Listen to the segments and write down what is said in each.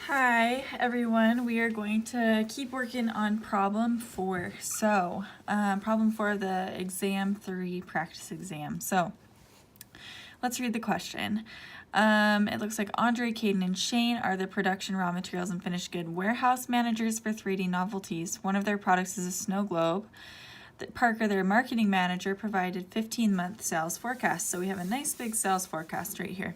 Hi everyone, we are going to keep working on problem 4. Problem 4 of the exam 3 practice exam. So let's read the question. It looks like Andre, Caden, and Shane are the production, raw materials, and finished good warehouse managers for 3D Novelties. One of their products is a snow globe. Parker, their marketing manager, provided 15-month sales forecast. So we have a nice big sales forecast right here.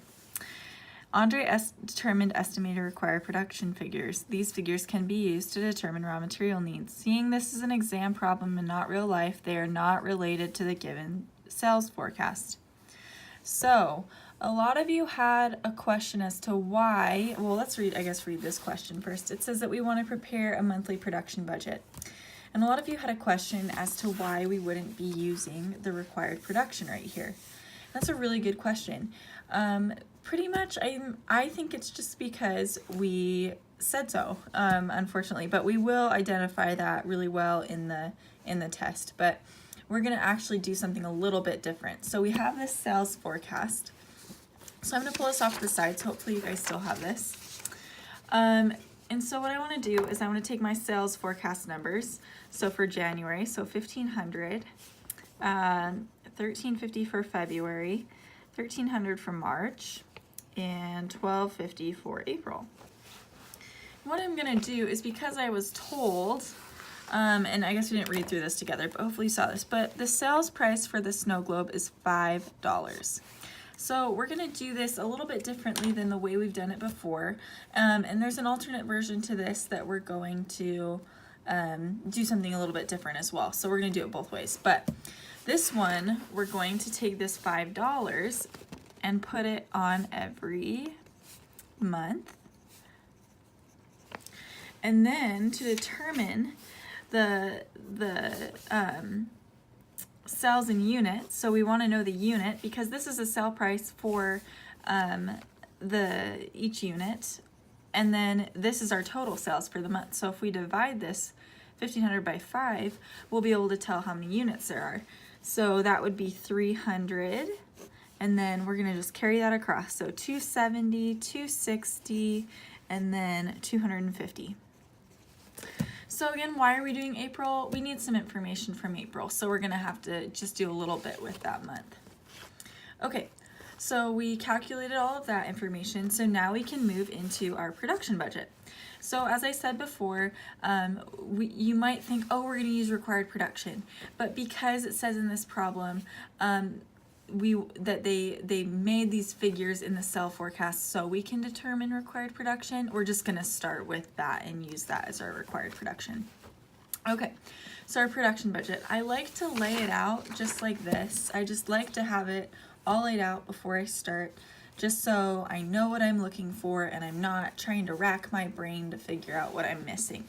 Andre determined estimated required production figures. These figures can be used to determine raw material needs. Seeing this is an exam problem and not real life, they are not related to the given sales forecast. So, a lot of you had a question as to why. Well, let's read this question first. It says that we want to prepare a monthly production budget. And a lot of you had a question as to why we wouldn't be using the required production right here. That's a really good question. Pretty much, I think it's just because we said so, unfortunately, but we will identify that really well in the test. But we're going to actually do something a little bit different. So we have this sales forecast. So I'm going to pull this off to the side, so hopefully you guys still have this. And so what I want to do is I want to take my sales forecast numbers. So for January, so 1,500, 1,350 for February, 1,300 for March, and 1,250 for April. What I'm going to do is, because I was told, and I guess we didn't read through this together, but hopefully you saw this, but the sales price for the snow globe is $5. So we're going to do this a little bit differently than the way we've done it before, and there's an alternate version to this that we're going to do something a little bit different as well. So we're going to do it both ways, but this one, we're going to take this $5 and put it on every month. And then to determine the sales in units, so we want to know the unit because this is a sale price for each unit, and then this is our total sales for the month. So if we divide this 1,500 by 5, we'll be able to tell how many units there are. So that would be 300, and then we're going to just carry that across. So 270, 260, and then 250. So again, why are we doing April? We need some information from April, so we're going to have to just do a little bit with that month. Okay, so we calculated all of that information, so now we can move into our production budget. So as I said before, you might think, oh, we're going to use required production, but because it says in this problem that they made these figures in the cell forecast so we can determine required production, we're just going to start with that and use that as our required production. Okay, so our production budget, I like to lay it out just like this. I just like to have it all laid out before I start, just so I know what I'm looking for and I'm not trying to rack my brain to figure out what I'm missing.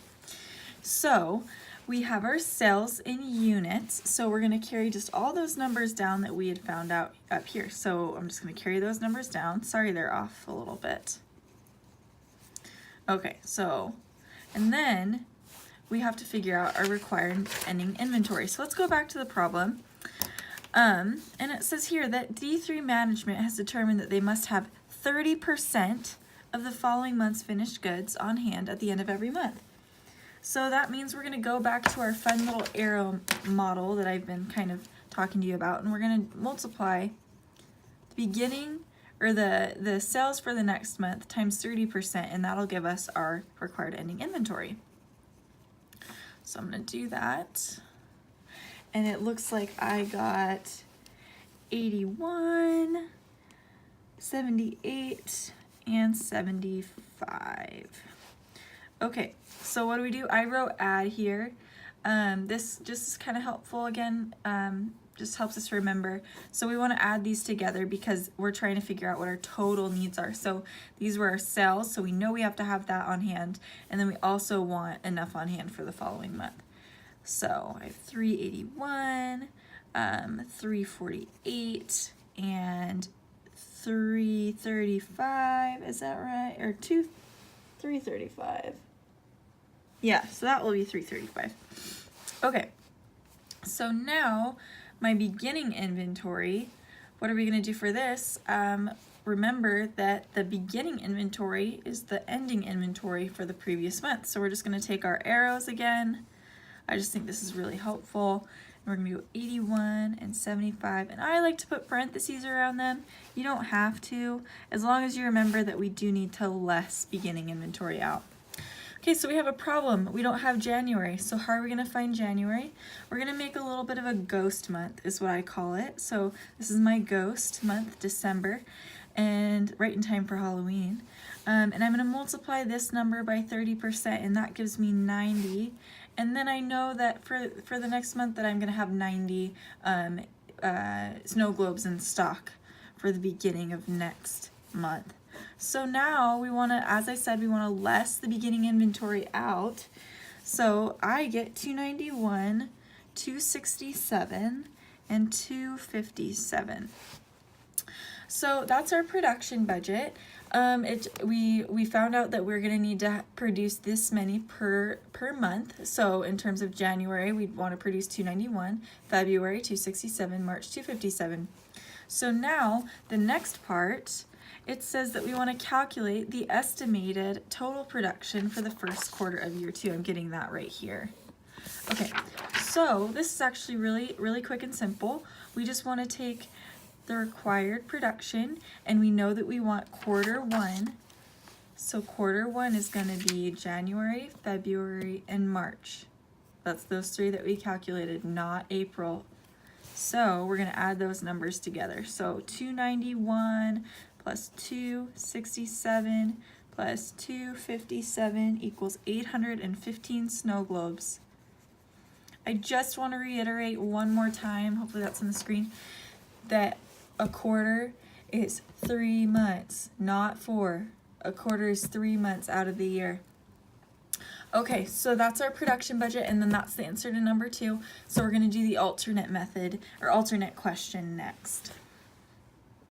So we have our sales in units, so we're going to carry just all those numbers down that we had found out up here. So I'm just going to carry those numbers down. Sorry, they're off a little bit. Okay, so, and then we have to figure out our required ending inventory. So let's go back to the problem. And it says here that D3 management has determined that they must have 30% of the following month's finished goods on hand at the end of every month. So that means we're going to go back to our fun little arrow model that I've been kind of talking to you about, and we're going to multiply the beginning, or the sales for the next month times 30%, and that'll give us our required ending inventory. So I'm going to do that. And it looks like I got 81, 78, and 75. Okay, so what do? I wrote add here. This just is kind of helpful again, just helps us remember. So we want to add these together because we're trying to figure out what our total needs are. So these were our sales, so we know we have to have that on hand, and then we also want enough on hand for the following month. So I have 381, 348, and 335, is that right? Or 335. Yeah, so that will be 335. Okay, so now my beginning inventory, what are we going to do for this? remember that the beginning inventory is the ending inventory for the previous month. So we're just going to take our arrows again. I just think this is really helpful. And we're going to go 81 and 75. And I like to put parentheses around them. You don't have to, as long as you remember that we do need to less beginning inventory out. Okay, so we have a problem. We don't have January. So how are we going to find January? We're going to make a little bit of a ghost month is what I call it. So this is my ghost month, December, and right in time for Halloween. And I'm going to multiply this number by 30%, and that gives me 90. And then I know that for the next month that I'm going to have 90 snow globes in stock for the beginning of next month. So now we want to, as I said, we want to less the beginning inventory out. So I get 291, 267, and 257. So that's our production budget. We found out that we're going to need to produce this many per month. So in terms of January, we'd want to produce 291, February 267, March 257. So now the next part, it says that we want to calculate the estimated total production for the first quarter of year 2. I'm getting that right here. Okay, so this is actually really quick and simple. We just want to take the required production, and we know that we want quarter 1. So quarter 1 is going to be January, February, and March. That's those 3 that we calculated, not April. So we're going to add those numbers together. So 291 plus 267 plus 257 equals 815 snow globes. I just want to reiterate one more time, hopefully that's on the screen, that a quarter is 3 months, not 4. A quarter is 3 months out of the year. Okay, so that's our production budget, and then that's the answer to number 2. So we're going to do the alternate method, or alternate question next.